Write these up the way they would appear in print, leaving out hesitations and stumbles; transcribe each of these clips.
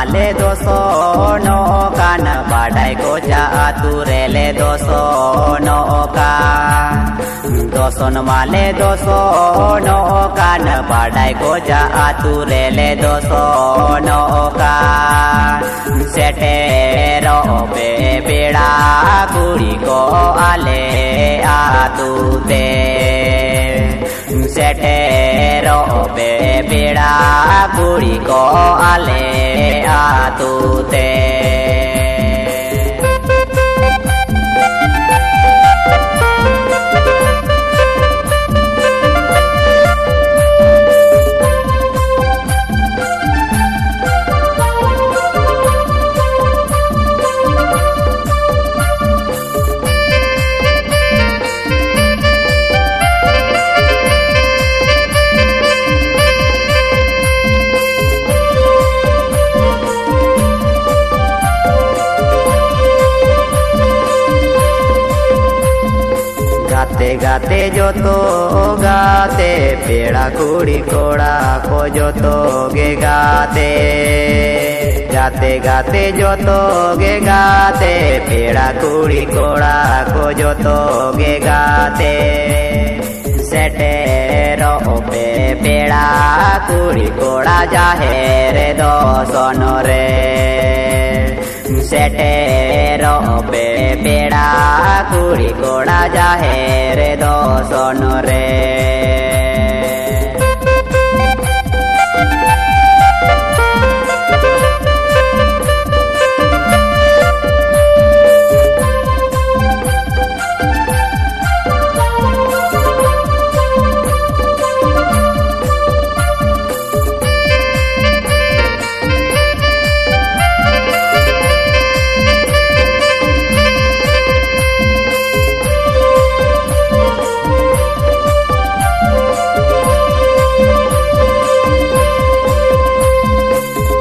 माले दोसो नो कान बाडाई को जा तुरे ले दोसो नो का दोसन माले दोसो नो कान बाडाई को जा तुरे ले दोसो नो का सेटे रो बे बेड़ा कुड़ी को आले आतुते सेटे रो बे बेड़ा कुड़ी को आले आतुते गाते गाते जो तो गाते पेड़ा कुड़ी कोड़ा को जो तो गे गाते गाते गाते जो तो गे गाते पेड़ा कुड़ी कोड़ा को जो तो गे गाते सेटे रो पे पेड़ा कुड़ी कोड़ा जाहे रे दो सोनो रे सेटे रो पे पेड़ा कुड़ी कोड़ा जाहे रे दो सोनो रे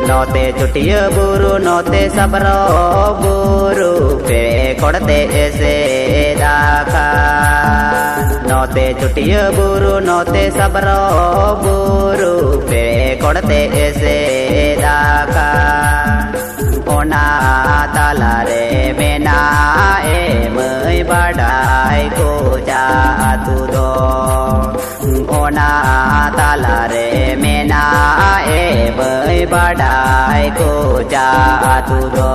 नोते चुटिय बुरु नोते सबरो बुरु पे कोड़ते ऐसे दाका नोते चुटिय बुरु नोते सबरो बुरु पे कोड़ते ऐसे दाका ओना ताला रे मेना ए मई बड़ाई को जा तू दो ओना ताला रे मेना ए मई बड़ाई को जा तू दो